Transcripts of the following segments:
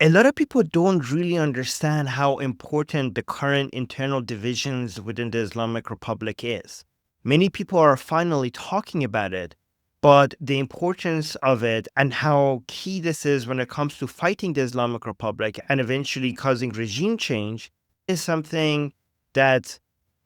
A lot of people don't really understand how important the current internal divisions within the Islamic Republic is. Many people are finally talking about it, but the importance of it and how key this is when it comes to fighting the Islamic Republic and eventually causing regime change is something that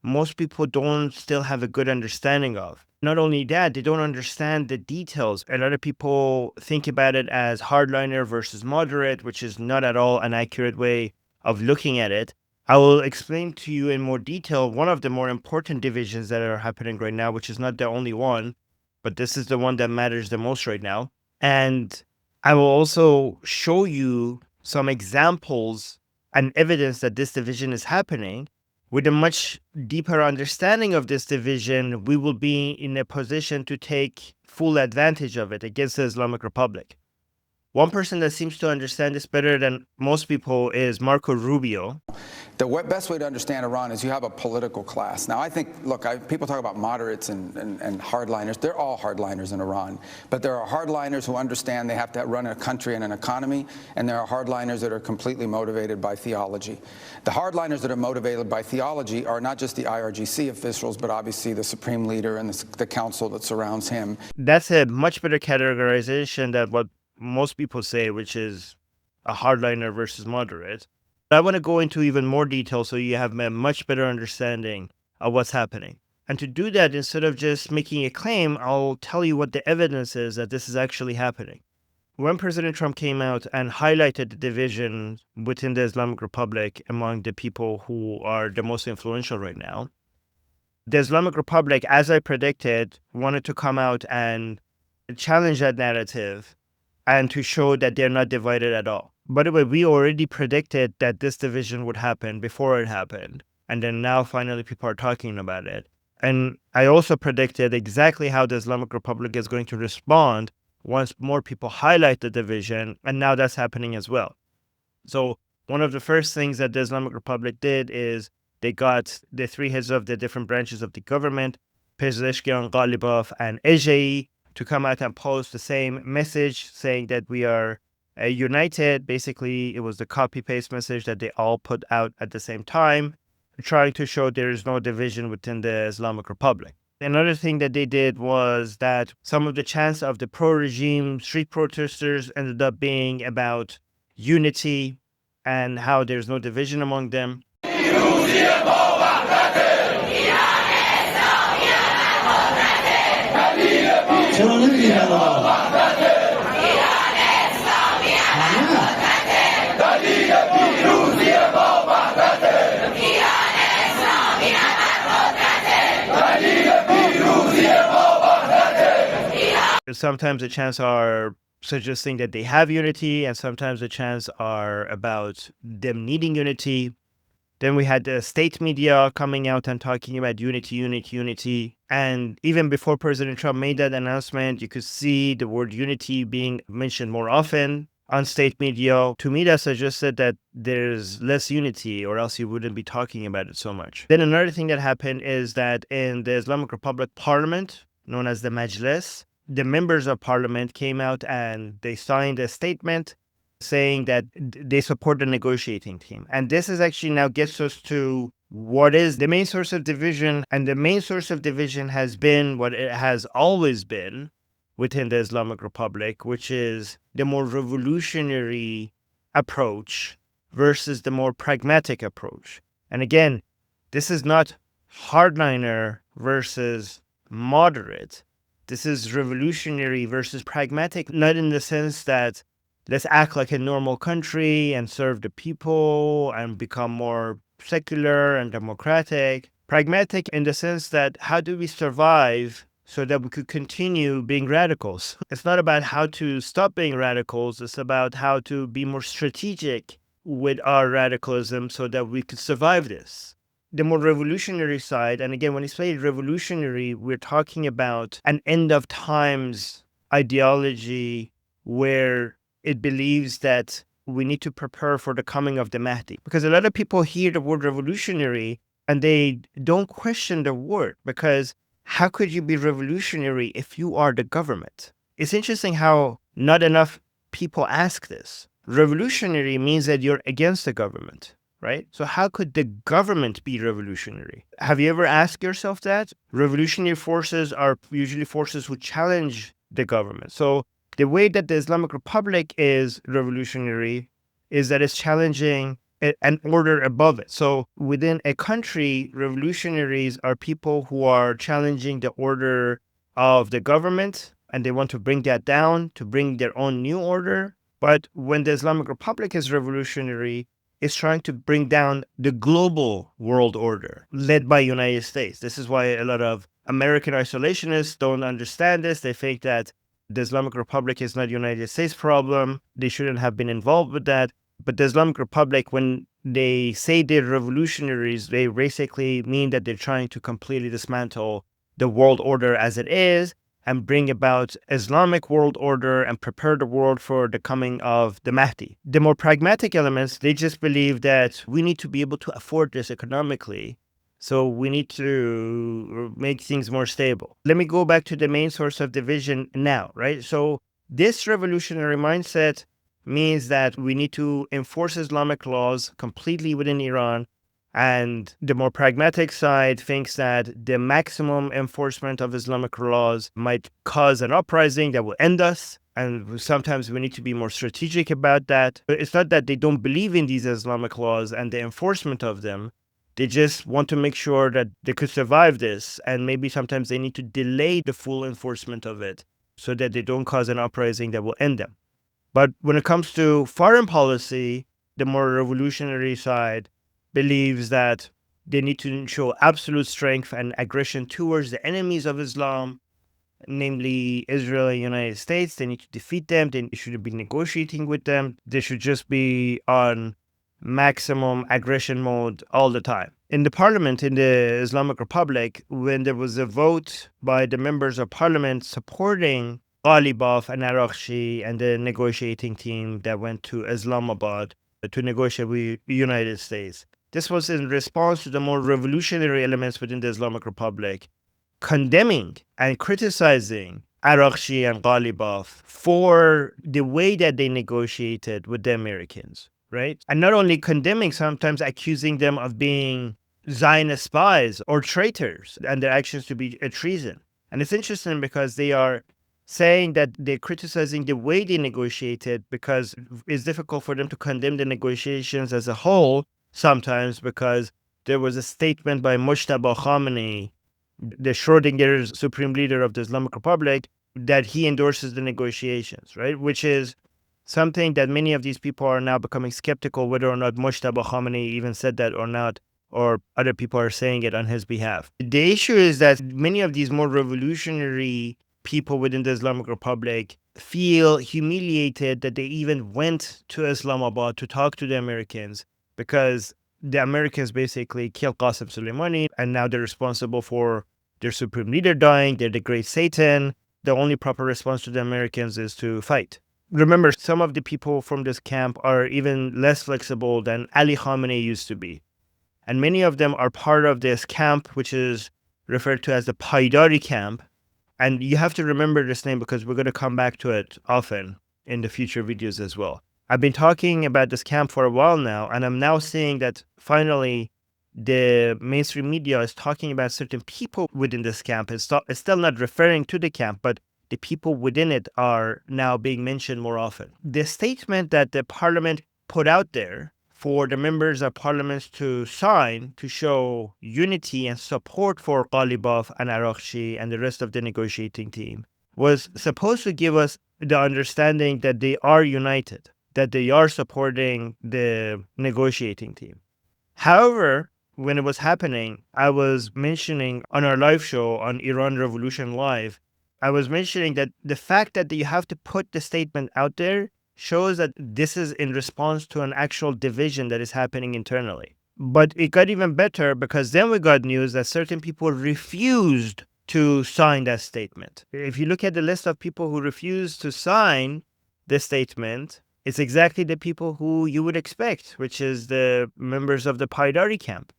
most people don't still have a good understanding of. Not only that, they don't understand the details. A lot of people think about it as hardliner versus moderate, which is not at all an accurate way of looking at it. I will explain to you in more detail one of the more important divisions that are happening right now, which is not the only one, but this is the one that matters the most right now. And I will also show you some examples and evidence that this division is happening. With a much deeper understanding of this division, we will be in a position to take full advantage of it against the Islamic Republic. One person that seems to understand this better than most people is Marco Rubio. The best way to understand Iran is you have a political class. Now, I think, look, people talk about moderates and hardliners. They're all hardliners in Iran. But there are hardliners who understand they have to run a country and an economy, and there are hardliners that are completely motivated by theology. The hardliners that are motivated by theology are not just the IRGC officials, but obviously the supreme leader and the council that surrounds him. That's a much better categorization than what most people say, which is a hardliner versus moderate. I want to go into even more detail so you have a much better understanding of what's happening. And to do that, instead of just making a claim, I'll tell you what the evidence is that this is actually happening. When President Trump came out and highlighted the division within the Islamic Republic among the people who are the most influential right now, the Islamic Republic, as I predicted, wanted to come out and challenge that narrative and to show that they're not divided at all. By the way, we already predicted that this division would happen before it happened. And then now finally people are talking about it. And I also predicted exactly how the Islamic Republic is going to respond once more people highlight the division. And now that's happening as well. So one of the first things that the Islamic Republic did is they got the three heads of the different branches of the government, Pezeshkian, Ghalibaf, and Ejei, to come out and post the same message saying that we are united. Basically, it was the copy-paste message that they all put out at the same time, trying to show there is no division within the Islamic Republic. Another thing that they did was that some of the chants of the pro-regime street protesters ended up being about unity and how there's no division among them. Sometimes the chants are suggesting that they have unity, and sometimes the chants are about them needing unity. Then we had the state media coming out and talking about unity, unity, unity. And even before President Trump made that announcement, you could see the word unity being mentioned more often on state media. To me, that suggested that there's less unity, or else you wouldn't be talking about it so much. Then another thing that happened is that in the Islamic Republic Parliament, known as the Majlis, the members of parliament came out and they signed a statement saying that they support the negotiating team. And this is actually now gets us to what is the main source of division. And the main source of division has been what it has always been within the Islamic Republic, which is the more revolutionary approach versus the more pragmatic approach. And again, this is not hardliner versus moderate. This is revolutionary versus pragmatic, not in the sense that let's act like a normal country and serve the people and become more secular and democratic. Pragmatic in the sense that how do we survive so that we could continue being radicals? It's not about how to stop being radicals. It's about how to be more strategic with our radicalism so that we could survive this. The more revolutionary side, and again, when you say revolutionary, we're talking about an end of times ideology where it believes that we need to prepare for the coming of the Mahdi. Because a lot of people hear the word revolutionary and they don't question the word, because how could you be revolutionary if you are the government? It's interesting how not enough people ask this. Revolutionary means that you're against the government, right? So how could the government be revolutionary? Have you ever asked yourself that? Revolutionary forces are usually forces who challenge the government. So the way that the Islamic Republic is revolutionary is that it's challenging an order above it. So within a country, revolutionaries are people who are challenging the order of the government, and they want to bring that down to bring their own new order. But when the Islamic Republic is revolutionary, it's trying to bring down the global world order led by United States. This is why a lot of American isolationists don't understand this. They think that the Islamic Republic is not United States problem. They shouldn't have been involved with that. But the Islamic Republic, when they say they're revolutionaries, they basically mean that they're trying to completely dismantle the world order as it is and bring about Islamic world order and prepare the world for the coming of the Mahdi. The more pragmatic elements, they just believe that we need to be able to afford this economically. So we need to make things more stable. Let me go back to the main source of division now, right? So this revolutionary mindset means that we need to enforce Islamic laws completely within Iran. And the more pragmatic side thinks that the maximum enforcement of Islamic laws might cause an uprising that will end us. And sometimes we need to be more strategic about that. But it's not that they don't believe in these Islamic laws and the enforcement of them. They just want to make sure that they could survive this. And maybe sometimes they need to delay the full enforcement of it so that they don't cause an uprising that will end them. But when it comes to foreign policy, the more revolutionary side believes that they need to show absolute strength and aggression towards the enemies of Islam, namely Israel and United States. They need to defeat them. They shouldn't be negotiating with them. They should just be on maximum aggression mode all the time. In the parliament in the Islamic Republic, when there was a vote by the members of parliament supporting Ghalibaf and IRGC and the negotiating team that went to Islamabad to negotiate with the United States, this was in response to the more revolutionary elements within the Islamic Republic, condemning and criticizing IRGC and Ghalibaf for the way that they negotiated with the Americans, right? And not only condemning, sometimes accusing them of being Zionist spies or traitors and their actions to be a treason. And it's interesting because they are saying that they're criticizing the way they negotiated because it's difficult for them to condemn the negotiations as a whole sometimes because there was a statement by Mujtaba Khamenei, the Schrodinger's supreme leader of the Islamic Republic, that he endorses the negotiations, right? Which is something that many of these people are now becoming skeptical whether or not Mujtaba Khamenei even said that or not, or other people are saying it on his behalf. The issue is that many of these more revolutionary people within the Islamic Republic feel humiliated that they even went to Islamabad to talk to the Americans because the Americans basically killed Qasem Soleimani and now they're responsible for their supreme leader dying. They're the great Satan. The only proper response to the Americans is to fight. Remember, some of the people from this camp are even less flexible than Ali Khamenei used to be. And many of them are part of this camp, which is referred to as the Paidari camp. And you have to remember this name because we're going to come back to it often in the future videos as well. I've been talking about this camp for a while now, and I'm now seeing that finally the mainstream media is talking about certain people within this camp. It's still not referring to the camp, but the people within it are now being mentioned more often. The statement that the parliament put out there for the members of parliament to sign to show unity and support for Ghalibaf and IRGC and the rest of the negotiating team was supposed to give us the understanding that they are united, that they are supporting the negotiating team. However, when it was happening, I was mentioning on our live show on Iran Revolution Live, I was mentioning that the fact that you have to put the statement out there shows that this is in response to an actual division that is happening internally. But it got even better because then we got news that certain people refused to sign that statement. If you look at the list of people who refused to sign the statement, it's exactly the people who you would expect, which is the members of the Paidari camp.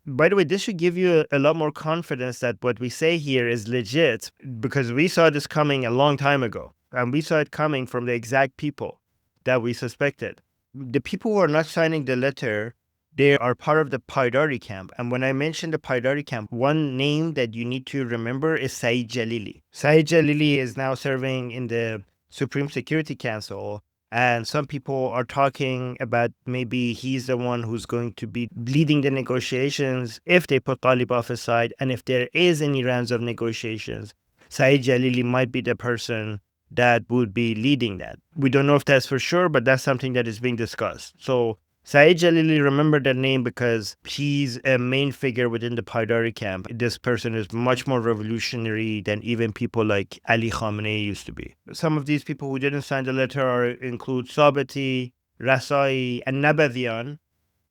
By the way, this should give you a lot more confidence that what we say here is legit because we saw this coming a long time ago. And we saw it coming from the exact people that we suspected. The people who are not signing the letter, they are part of the Paidari camp. And when I mentioned the Paidari camp, one name that you need to remember is Saeed Jalili. Saeed Jalili is now serving in the Supreme Security Council. And some people are talking about maybe he's the one who's going to be leading the negotiations if they put Talib off aside. And if there is any rounds of negotiations, Saeed Jalili might be the person that would be leading that. We don't know if that's for sure, but that's something that is being discussed. So Saeed Jalili, remember that name because he's a main figure within the Paidari camp. This person is much more revolutionary than even people like Ali Khamenei used to be. Some of these people who didn't sign the letter include Sabati, Rasai, and Nabadian,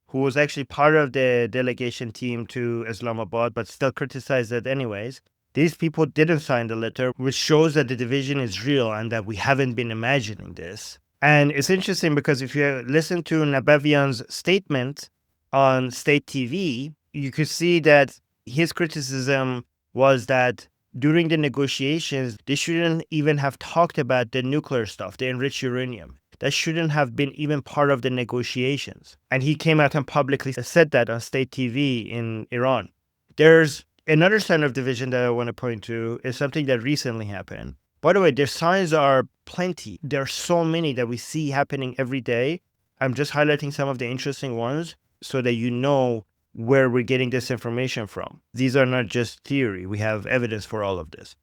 who was actually part of the delegation team to Islamabad, but still criticized it anyways. These people didn't sign the letter, which shows that the division is real and that we haven't been imagining this. And it's interesting because if you listen to Nabavian's statement on state TV, you could see that his criticism was that during the negotiations, they shouldn't even have talked about the nuclear stuff, the enriched uranium. That shouldn't have been even part of the negotiations. And he came out and publicly said that on state TV in Iran. There's another sign of division that I want to point to is something that recently happened. By the way, their signs are plenty. There are so many that we see happening every day. I'm just highlighting some of the interesting ones so that you know where we're getting this information from. These are not just theory. We have evidence for all of this.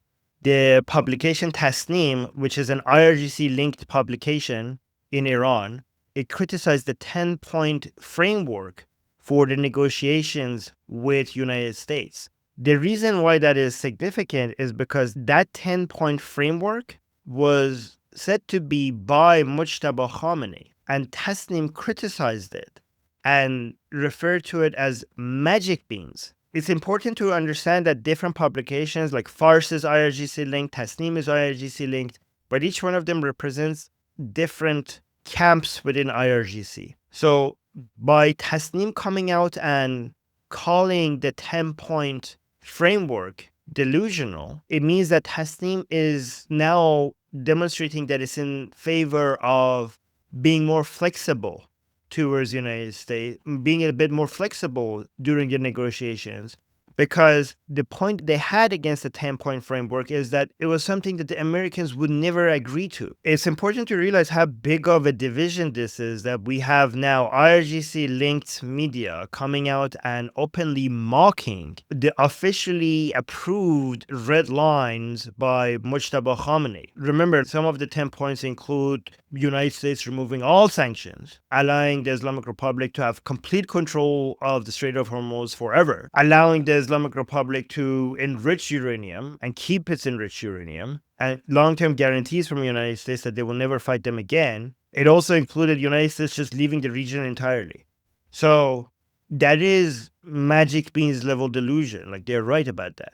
The publication Tasnim, which is an IRGC-linked publication in Iran, it criticized the 10-point framework for the negotiations with United States. The reason why that is significant is because that 10-point framework was said to be by Mujtaba Khamenei, and Tasnim criticized it and referred to it as magic beans. It's important to understand that different publications like Fars is IRGC linked, Tasnim is IRGC linked, but each one of them represents different camps within IRGC. So by Tasnim coming out and calling the 10-point framework delusional, it means that Tasnim is now demonstrating that it's in favor of being more flexible towards the United States, being a bit more flexible during the negotiations. Because the point they had against the 10-point framework is that it was something that the Americans would never agree to. It's important to realize how big of a division this is, that we have now IRGC-linked media coming out and openly mocking the officially approved red lines by Mujtaba Khamenei. Remember, some of the 10 points include United States removing all sanctions, allowing the Islamic Republic to have complete control of the Strait of Hormuz forever, allowing the Islamic Republic to enrich uranium and keep its enriched uranium, and long-term guarantees from the United States that they will never fight them again. It also included the United States just leaving the region entirely. So that is magic beans level delusion. Like, they're right about that.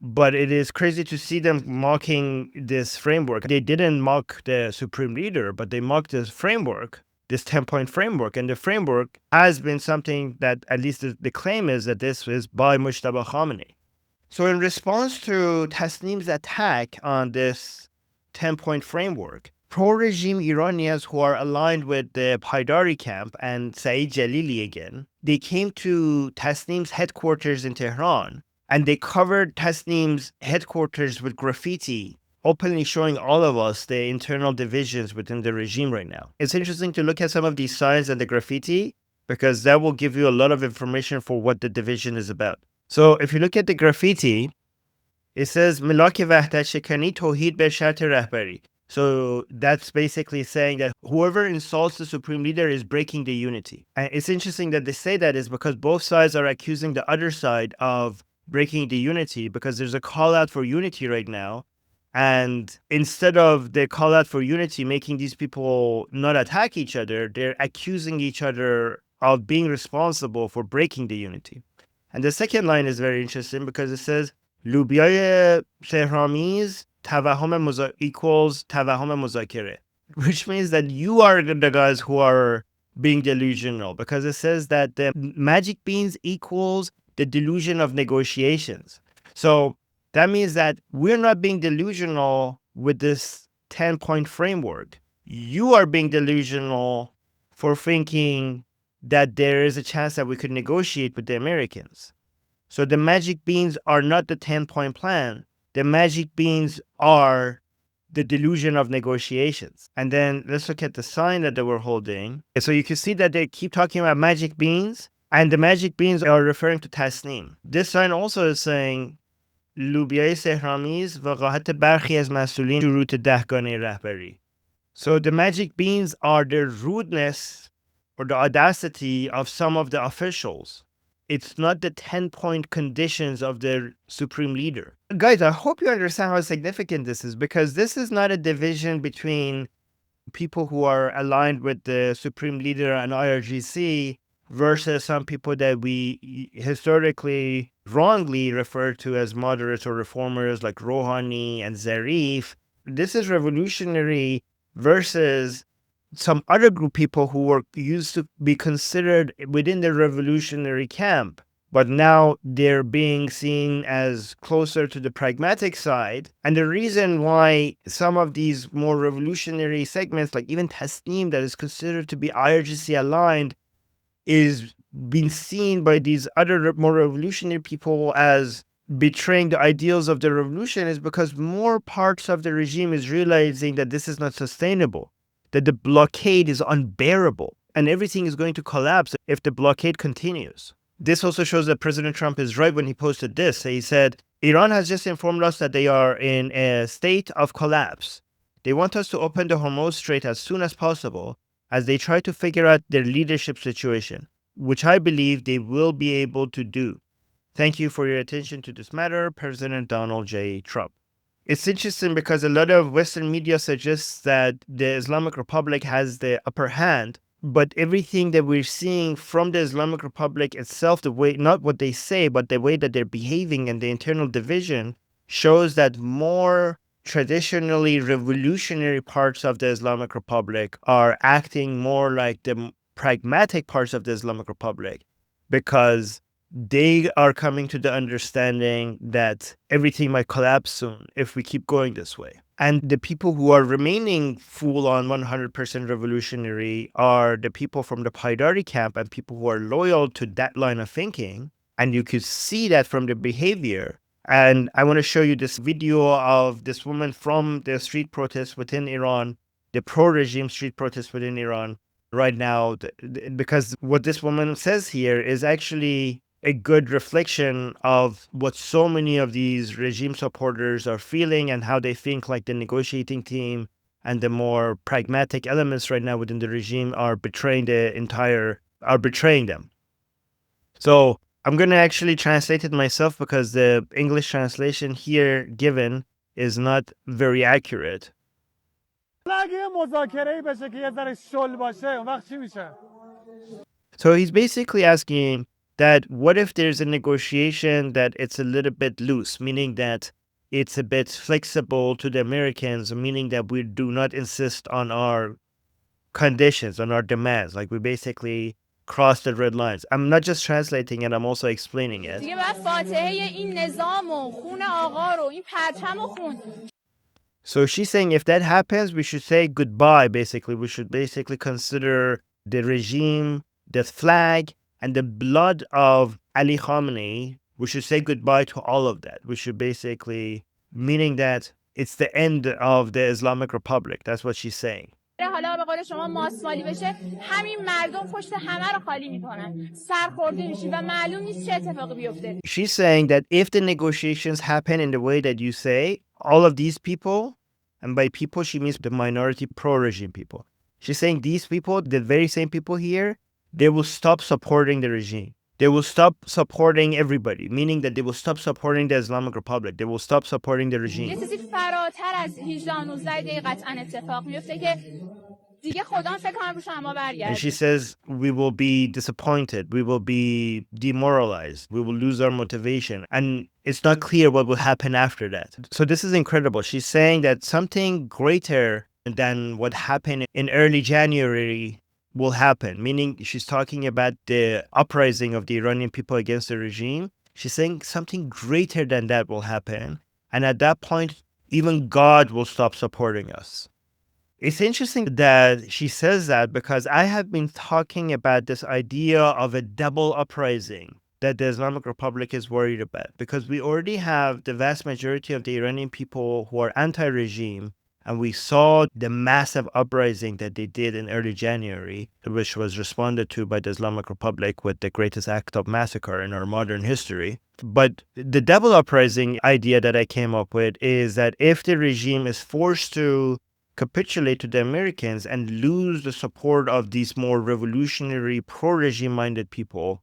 But it is crazy to see them mocking this framework. They didn't mock the supreme leader, but they mocked this framework, this 10-point framework. And the framework has been something that, at least the claim is that this is by Mujtaba Khamenei. So in response to Tasnim's attack on this 10-point framework, pro-regime Iranians who are aligned with the Paidari camp and Saeed Jalili again, they came to Tasnim's headquarters in Tehran, and they covered Tasnim's headquarters with graffiti, openly showing all of us the internal divisions within the regime right now. It's interesting to look at some of these signs and the graffiti, because that will give you a lot of information for what the division is about. So if you look at the graffiti, it says, Milak Wahdat Shikani Tohid Ber Shart Rahbari. So that's basically saying that whoever insults the supreme leader is breaking the unity. And it's interesting that they say that is because both sides are accusing the other side of breaking the unity, because there's a call out for unity right now. And instead of the call out for unity making these people not attack each other, they're accusing each other of being responsible for breaking the unity. And the second line is very interesting because it says, Lubyay Sehramiz Tawahum equals Tawahum Muzakere, which means that you are the guys who are being delusional, because it says that the magic beans equals the delusion of negotiations. So that means that we're not being delusional with this 10-point framework. You are being delusional for thinking that there is a chance that we could negotiate with the Americans. So the magic beans are not the 10-point plan. The magic beans are the delusion of negotiations. And then let's look at the sign that they were holding. So you can see that they keep talking about magic beans, and the magic beans are referring to tasnim. This sign also is saying لوبیای سحرآمیز وقاحت برخی از مسئولین شروط دهگانه رهبری. So the magic beans are the rudeness or the audacity of some of the officials. It's not the 10-point conditions of the supreme leader. Guys, I hope you understand how significant this is, because this is not a division between people who are aligned with the supreme leader and IRGC versus some people that we historically wrongly refer to as moderates or reformers like Rouhani and Zarif. This is revolutionary versus some other group people who were used to be considered within the revolutionary camp, but now they're being seen as closer to the pragmatic side. And the reason why some of these more revolutionary segments, like even Tasnim, that is considered to be IRGC aligned, is being seen by these other more revolutionary people as betraying the ideals of the revolution, is because more parts of the regime is realizing that this is not sustainable, that the blockade is unbearable, and everything is going to collapse if the blockade continues. This also shows that President Trump is right when he posted this. He said, Iran has just informed us that they are in a state of collapse. They want us to open the Hormuz Strait as soon as possible as they try to figure out their leadership situation, which I believe they will be able to do. Thank you for your attention to this matter, President Donald J. Trump. It's interesting because a lot of Western media suggests that the Islamic Republic has the upper hand, but everything that we're seeing from the Islamic Republic itself, the way, not what they say, but the way that they're behaving and the internal division, shows that more traditionally revolutionary parts of the Islamic Republic are acting more like the pragmatic parts of the Islamic Republic, because they are coming to the understanding that everything might collapse soon if we keep going this way. And the people who are remaining full on 100% revolutionary are the people from the Paidari camp and people who are loyal to that line of thinking. And you could see that from the behavior. And I want to show you this video of this woman from the street protests within Iran, the pro-regime street protests within Iran right now, because what this woman says here is actually a good reflection of what so many of these regime supporters are feeling and how they think like the negotiating team and the more pragmatic elements right now within the regime are betraying them. So I'm going to actually translate it myself because the English translation here given is not very accurate. So he's basically asking that what if there's a negotiation that it's a little bit loose, meaning that it's a bit flexible to the Americans, meaning that we do not insist on our conditions, on our demands, like we basically cross the red lines. I'm not just translating it, I'm also explaining it. So she's saying if that happens, we should say goodbye, basically. We should basically consider the regime, the flag, and the blood of Ali Khamenei. We should say goodbye to all of that. We should basically, meaning that it's the end of the Islamic Republic. That's what she's saying. حالا به قول شما ماسمالی بشه همین مردم پشت همه رو خالی میکنن سرخورده میشی و معلوم نیست چه اتفاقی بیفته. She's saying that if the negotiations happen in the way that you say, all of these people, and by people she means the minority pro-regime people, she's saying these people, the very same people here, they will stop supporting the regime. They will stop supporting everybody, meaning that they will stop supporting the Islamic Republic. They will stop supporting the regime. یه چیزی فراتر از 18 19 دقیقه قطعا اتفاق میفته که دیگه خدا فکر کنم رو شما برگرده. And she says we will be disappointed, we will be demoralized, we will lose our motivation, and it's not clear what will happen after that. So this is incredible. She's saying that something greater than what happened in early January will happen, meaning she's talking about the uprising of the Iranian people against the regime. She's saying something greater than that will happen. And at that point, even God will stop supporting us. It's interesting that she says that because I have been talking about this idea of a double uprising that the Islamic Republic is worried about, because we already have the vast majority of the Iranian people who are anti-regime, and we saw the massive uprising that they did in early January, which was responded to by the Islamic Republic with the greatest act of massacre in our modern history. But the double uprising idea that I came up with is that if the regime is forced to capitulate to the Americans and lose the support of these more revolutionary, pro-regime minded people,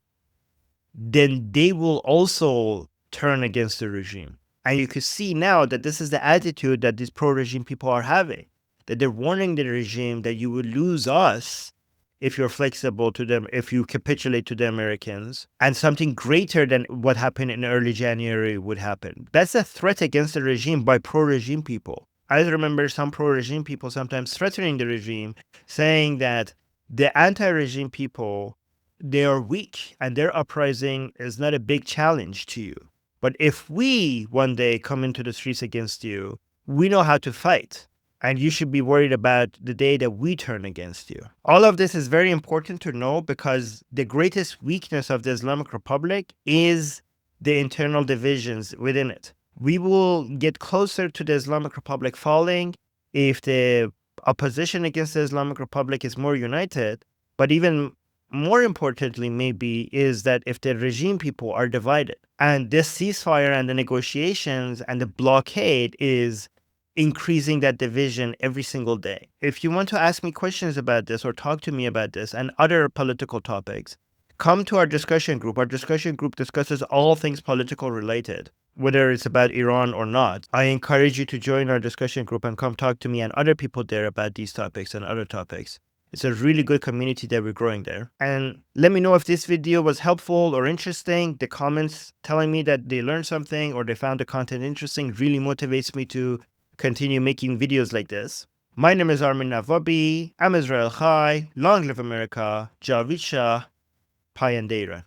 then they will also turn against the regime. And you can see now that this is the attitude that these pro-regime people are having, that they're warning the regime that you will lose us if you're flexible to them, if you capitulate to the Americans, and something greater than what happened in early January would happen. That's a threat against the regime by pro-regime people. I remember some pro-regime people sometimes threatening the regime, saying that the anti-regime people, they are weak and their uprising is not a big challenge to you. But if we one day come into the streets against you, we know how to fight. And you should be worried about the day that we turn against you. All of this is very important to know because the greatest weakness of the Islamic Republic is the internal divisions within it. We will get closer to the Islamic Republic falling if the opposition against the Islamic Republic is more united. But even more importantly, maybe, is that if the regime people are divided, and this ceasefire and the negotiations and the blockade is increasing that division every single day. If you want to ask me questions about this or talk to me about this and other political topics, come to our discussion group. Our discussion group discusses all things political related, whether it's about Iran or not. I encourage you to join our discussion group and come talk to me and other people there about these topics and other topics. It's a really good community that we're growing there. And let me know if this video was helpful or interesting. The comments telling me that they learned something or they found the content interesting really motivates me to continue making videos like this. My name is Armin Navabi. I'm Israel Chai. Long live America. Javid Shah. Paidari.